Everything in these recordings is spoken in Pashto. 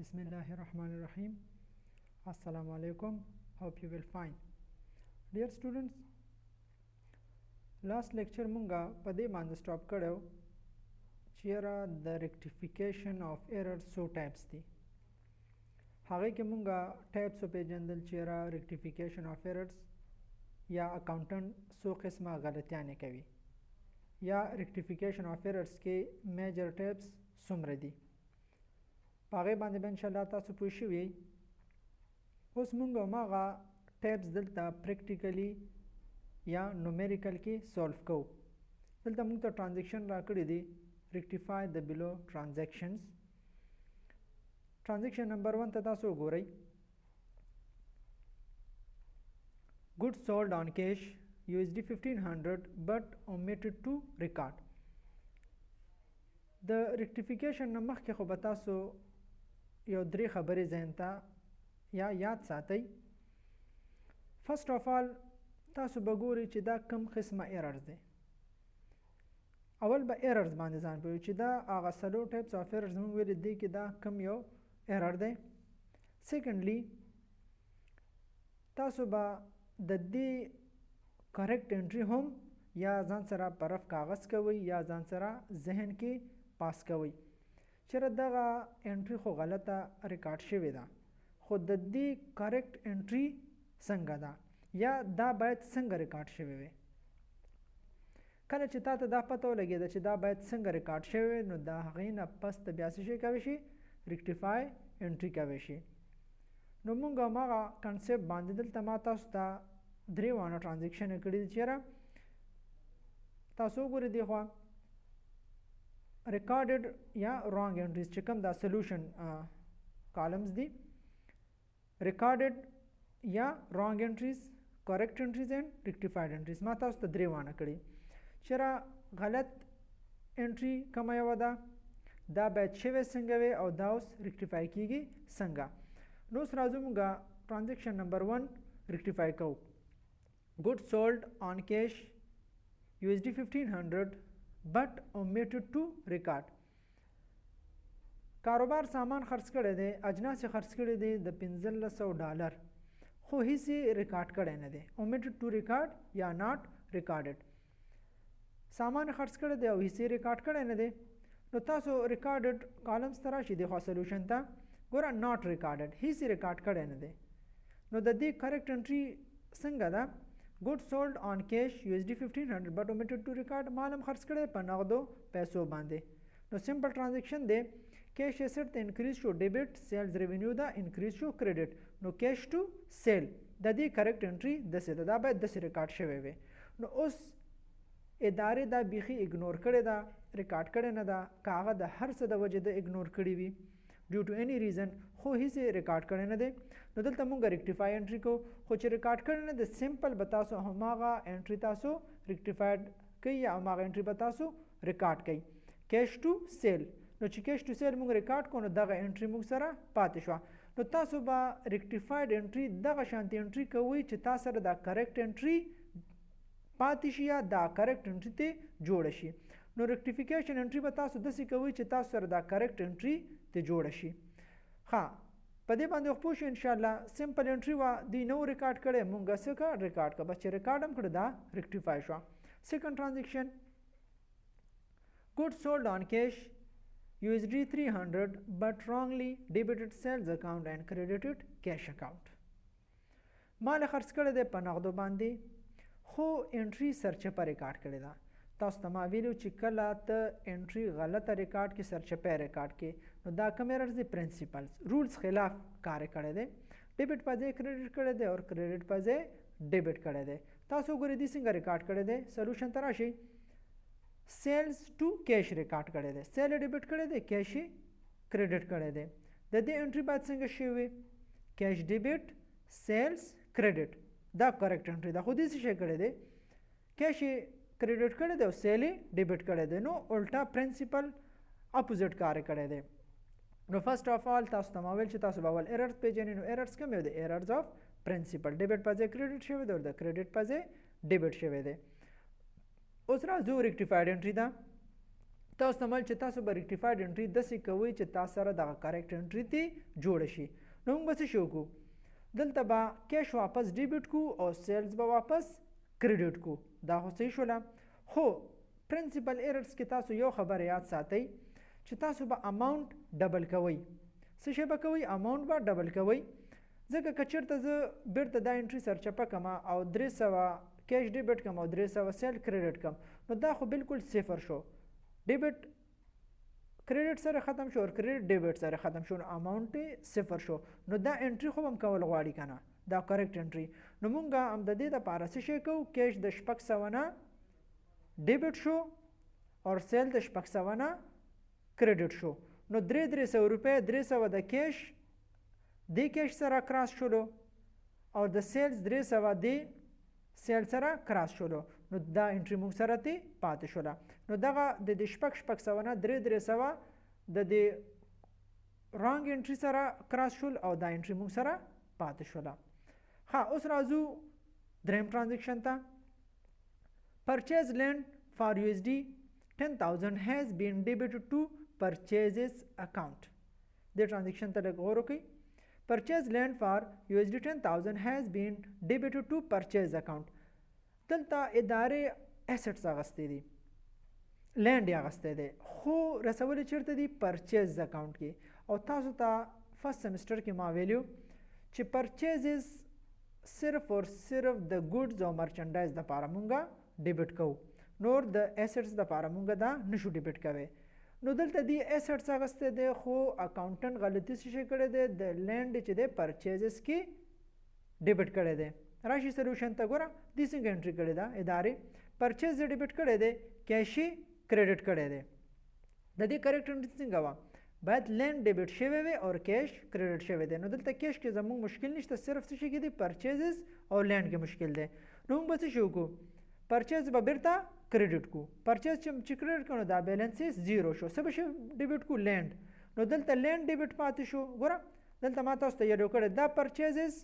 Bismillahirrahmanirrahim. Assalamu alaikum. Hope you will fine. Dear students, last lecture munga pade bande stop kadav chera the rectification of errors so types thi hage ke munga types of jandal chera rectification of errors ya accountant so qisma ghalatiyane kavi ya rectification of errors ke major types sumre di پاغه باندې به ان شاء الله تاسو پوه شئ. اوس موږ ماغه ټیپس دلته پریکټیکلی یا نومریکل کې سولف کوو. دلته موږ ته ټرانزیکشن راکړی دی rectify the below transactions. transaction number 1 ته تاسو وګورئ. goods sold on cash USD 1500 but omitted to record. د rectification مخکې خو به تاسو یو درې خبرې ذهن ته یا یاد ساتئ. فرست اف آل تاسو به ګورئ چې دا کم قسمه ایررز دی. اول به ایررز باندې ځان پوهوئ چې دا هغه څلور ټایپس اف ایررز موږ ویلي دی کې دا کم یو ایرر دی. سیکنډلی تاسو به د دې کریکټ انټري هم یا ځان سره په رف کاغذ کوئ یا ځان سره ذهن کې پاس کوئ. چېرې دغه انټري خو غلطه ریکارډ شوې ده خو د دې کریکټ انټري څنګه ده یا دا باید څنګه ریکارډ شوې وي. کله چې تا ته دا پته ولګېده چې دا باید څنګه ریکارډ شوی وي نو د هغې نه پس ته بیا څه شی کوی شي ریکټیفای انټري کوی شي. نو موږ هماغه کنسپټ باندې دلته ما تاسو ته درې وانه ټرانزیکشن کړي دي. چېرې تاسو وګورئ دې خوا recorded یا wrong entries چې کوم دا solution columns دي. recorded یا wrong entries, correct entries and rectified entries ما تاسو ته درې وانه کړي. چېرې غلط انټري کومه یوه ده دا باید شوی څنګه وي او دا اوس ریکټیفای کیږي څنګه. نو اوس راځو موږ ټرانزیکشن نمبر 1 ریکټیفای کوو. goods sold on cash USD 1500 but omitted to record. کاروبار سامان خرڅ کړی دی اجناس خرڅ کړی دی د $1500 خو هیڅ ریکارډ کړی نه دی. omitted to record یا not recorded. سامان خرڅ کړی دی او هیڅ ریکارډ کړی نه دی. نو تاسو ریکارډډ کالمز ته راشئ د خوا سولوشن ته ګوره not recorded هیڅ ریکارډ کړی نه دی. نو د دې کریکټ انټري څنګه ده goods sold on cash USD 1500 but omitted to record مال هم خرڅ کړی په نغدو پیسو باندې. نو سمپل ټرانزیکشن دی. cash asset ته انکریز شو ډیبټ سیلز ریونیو دا انکریز شو کریډټ. نو cash to sale د دې کریکټ انټري داسې ده دا باید داسې ریکارډ شوی وي. نو اوس ادارې دا بیخي اګنور کړې ده ریکارډ کړې نه ده که هغه د هر څه د وجې د اګنور کړې وي ډیو ټو اني ریزن خو هیڅ ریکارډ کړی نه دی. نو دلته مونږ ریکټیفای انټري کوو خو چې ریکارډ کړی نه دی سمپل به تاسو هماغه انټري تاسو ریکټیفاید کوي یا هماغه انټري به تاسو ریکارډ کوي. کیش ټو سیل نو چې کیش ټو سیل مونږ ریکارډ کوو نو دغه انټري مونږ سره پاتې شوه. نو تاسو به ریکټیفاید انټري دغه شانتي انټري کوئ چې تاسو سره دا کریکټ انټري پاتې شي یا دا کریکټ انټري ته جوړه شي. نو ریکټیفیکیشن انټري به تاسو داسې کوئ چې تاسو سره دا کریکټ انټري ته جوړه شي. ها په دې باندې خو پوه شو انشاءالله. سمپل انټري وه دوی نو ریکارډ کړی مونږ څه کړه ریکارډ کړه بس چې ریکارډ هم کړه دا ریکټیفای شوه. سیکنډ ټرانزیکشن goods sold on cash USD 300 but wrongly debited sales account and credited cash account. مال خرڅ کړی دی په نغدو باندې خو انټري سرچپه ریکارډ کړې ده. تاسو ته ما ویلو چې کله ته انټري غلطه ریکارډ کې سرچپه ریکارډ کې نو دا کوم ایررز دي پرنسپلز رولز خلاف کار کړی دی. ډیبټ په ځای کریډټ کړی دی او کریډټ په ځای ډیبټ کړی دی. تاسو وګورئ دې څنګه ریکارډ کړی دی. سولوشن ته راشئ. سیلز ټو کیش ریکارډ کړی دی. سیل ډیبټ کړی دی کیش کریډټ کړی دی. د دې انټري باید څنګه شوی وي کیش ډیبټ سیلز کریډټ دا کریکټ انټري ده خو دې څه شی کړی دی کیش کریډټ کړی دی او سیل ډیبټ کړی دی. نو الټا پرنسپل اپوزټ کار کړی دی. نو فرست اف آل تاسو ته ما ویل چې تاسو به اول ایررز پیژنئ. نو ایررز کوم یو دی ایررز اف پرنسپل ډیبټ په ځای کریډټ شوی دی او د کریډټ په ځای ډیبټ شوی دی. اوس راځو ریکټیفاید انټري ده. تاسو تمل چې تاسو به ریکټیفاید انټری داسې کوئ چې تاسو سره دغه کریکټ انټری ته جوړ شي. نو موږ به څه شو کو دلته به کیش واپس ډیبټ کو او سیلز به واپس کریډټ کو. دا خو صحیح شوله. خو پرنسپل ایررز کې تاسو یو خبر یاد ساتئ چې تاسو به اماونټ ډبل کوئ. څه شی به کوئ؟ اماونټ به ډبل کوئ. ځکه که چېرته زه بیرته دا انټري سرچپه کم او 300 کیش ډیبټ کم او 300 سیل کریډټ کم نو دا خو بالکل صفر شو. ډیبټ کریډټ سره ختم شو او کریډټ ډیبټ سره ختم شو نو اماونټ صفر شو. نو دا انټري خو هم کول غواړي که نه، دا کریکټ انټري. نو مونږ هم د دې دپاره څه شی کوو؟ کیش د 600 نه ډیبټ شو او سیل د 600 نه کریډټ شو. نو 300 روپۍ 300 د کیش د کیش سره کراس شولو او د سیلز 300 د سیل سره کراس شولو. نو دا انټري موږ سره تی پاتې شوله. نو دغه د 600 نه 300 د دې رانګ انټري سره کراس شول او دا انټري موږ سره پاتې شوله. ها اوس راځو دریم ټرانزیکشن ته. پرچیز لینډ فار USD 10,000 has been debited to purchases account. دې ټرانزیکشن ته لږ غور وکړئ. Purchase land for USD 10,000 has been debited to purchase account. دلته ادارې اسټس اغستې دي، لینډ یې اغستی دی، خو رسولې چېرته دي؟ پرچیز اکاونټ کې. او تاسو ته فرست سیمسټر کې ما ویلو چې پرچیزز صرف اور صرف د ګوډز او مرچنډایز دپاره مونږه ډیبټ کوو، نور د اسټس دپاره مونږه دا نشو ډیبټ کوی. نو دلته دی اسټس اغستی دی خو اکاونټنټ غلطي څه شی کړی دی؟ د لینډ چې دی پرچیزز کې ډیبټ کړی دی. راشي سلوشن ته ګوره دې څنګه انټري کړې ده؟ ادارې پرچیز یې ډیبټ کړی دی، کیش یې کریډټ کړی دی. د دې کریکټ انټري څنګه وه؟ باید لینډ ډیبټ شوی وي او کیش کریډټ شوی دی. نو دلته کیش کې زموږ مشکل نشته، صرف څه شي کې دی؟ پرچیزز او لینډ کې مشکل دی. نو موږ به څه شي وکړو؟ پرچیز به بیرته کریډټ کو. پرچیز چې کریډټ کړو دا بیلنس یې 0 شو. څه به شي ډیبټ کو؟ لینډ. نو دلته لینډ ډیبټ پاتې شو. ګوره دلته ما تاسو ته یادو کړی دا پرچیزز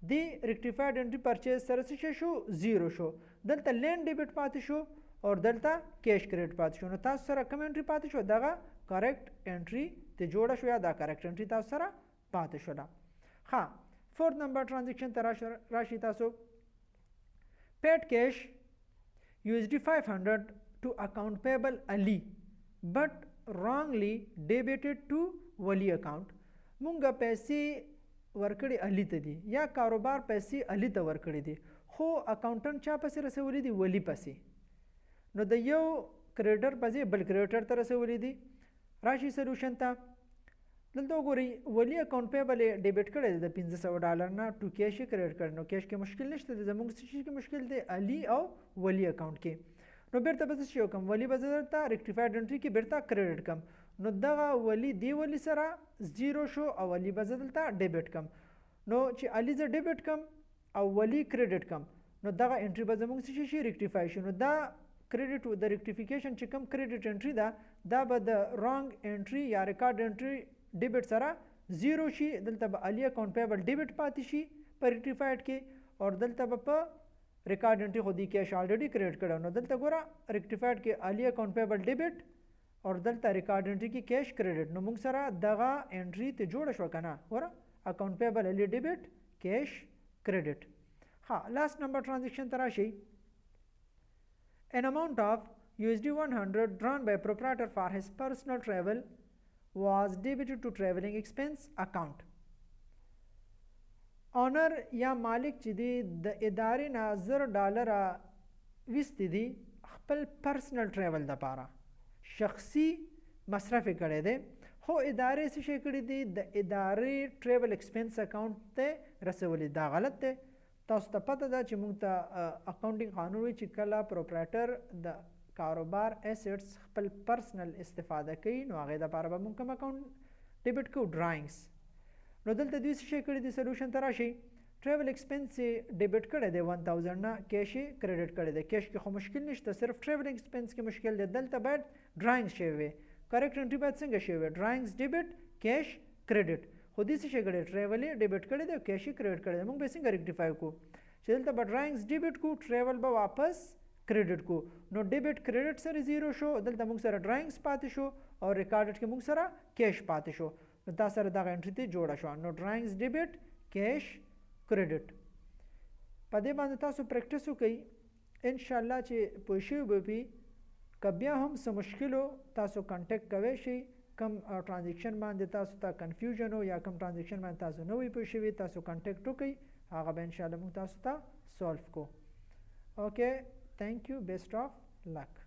دی ریکټیفاید انټري پرچیز سره څه شو؟ 0 شو. دلته لینډ ډیبټ پاتې شو او دلته کیش کریډټ پاتې شو. نو تاسو سره کوم انټري پاتې شو؟ دغه کریکټ انټري ته جوړه شو یا دا کریکټ انټري تاسو سره پاتې شوله. ها 4 نمبر ټرانزیکشن ته راشي تاسو. پیډ کیش USD 500 to account payable Ali but wrongly debited to Wali account. مونږه پیسې ورکړي علي ته دي یا کاروبار پیسې علي ته ورکړي دي خو اکاونټنټ چا پسې رسولي دي؟ ولی پسې. نو د یو کریډر پسې بل کریډر ته رسولي دي. راشي سلوشن ته. دلته وګورئ ولی اکاونټ پیبل یې ډیبټ کړی دی د $500 نه ټو کیش یې کریډټ کړی. نو کیش کې مشکل نشته دی، زموږ څه شي کې مشکل دی؟ علي او ولی اکاونټ کې. نو بیرته به څه شي وکړم؟ ولی به زه درته ریکټیفاید انټري کې بیرته کریډټ کړم. نو دغه ولی دی ولی سره 0 شو او ولی به زه دلته ډیبټ کړم. نو چې علي زه ډیبټ کړم او ولی کریډټ کړم نو دغه انټري به زموږ څه شي؟ ریکټیفای شي. نو دا کریډټ د ریکټیفیکیشن چې کوم کریډټ انټري ده دا به د رانګ انټري یا ریکارډ انټري ډیبټ سره 0 شي. دلته به علي اکاونټ پیبل ډیبټ پاتې شي په ریکټیفاید کې او دلته به په ریکارډ انټري خو دی کیش الریډي کریډټ کړو. نو دلته ګوره ریکټیفاید کې علي اکاونټ پیبل ډیبټ او دلته ریکارډ انټري کې کیش کریډټ. نو موږ سره دغه انټري ته جوړه شو کنه. ګوره اکاونټ پیبل علي ډیبټ کیش کریډټ. ها لاست نمبر ټرانزیکشن ته راشي. An amount of USD 100 drawn by proprietor for his personal travel was debited to traveling expense account. اونر یا مالک چې دی د ادارې نه $100 ویستی دي خپل پرسنل ټریول دپاره، شخصي مصرف یې کړی دی خو ادارې څه شی کړي دي؟ د ادارې ټریول ایکسپنس اکاونټ ته رسولی. دا غلط دی. تاسو ته پته ده چې موږ ته اکاونټینګ قانون وایي چې کله پروپرایټر د کاروبار اسټس خپل پرسنل استفاده کوي نو هغې دپاره به موږ کوم اکاونټ ډیبټ کوو؟ ډرایینګس. نو دلته دوی څه شی کړي دي؟ سلوشن ته راشي. ټریول ایکسپنس یې ډیبټ کړی دی 1000 نه کیش یې کریډټ کړی دی. کیش کې خو مشکل نشته، صرف ټریول ایکسپنس کې مشکل دی. دلته باید ډرایینګس شوی وي. کریکټ انټري باید څنګه شوی وي؟ ډرایینګس ډیبټ کیش کریډټ. خو دې څه شی کړی؟ ټریول یې ډیبټ کړی دی او کیش یې کریډټ کړی دی. موږ به څنګه ریکټیفای کړو چې دلته به ډرایینګس ډیبټ کړو، ټریول به واپس کریډټ کو نو ډیبټ کریډټ سره 0 شو دلته موږ سره ډراینګز پاتې شو او ریکارډډ کې موږ سره کیش پاتې شو نو تاسو سره دغه انټری ته جوړه شو نو ډراینګز ډیبټ کیش کریډټ په دې باندې تاسو پریکټیس وکړئ ان شاء الله چې پوه شئ به که بیا هم څه مشکل تاسو کانټیکټ کوئ شئ کم ټرانزیکشن باندې تاسو ته کنفیوژن یا کم ټرانزیکشن باندې تاسو نه وي پوه شوي تاسو کانټیکټ وکړئ هغه به ان شاء الله موږ تاسو ته سولف کو اوکې thank you best of luck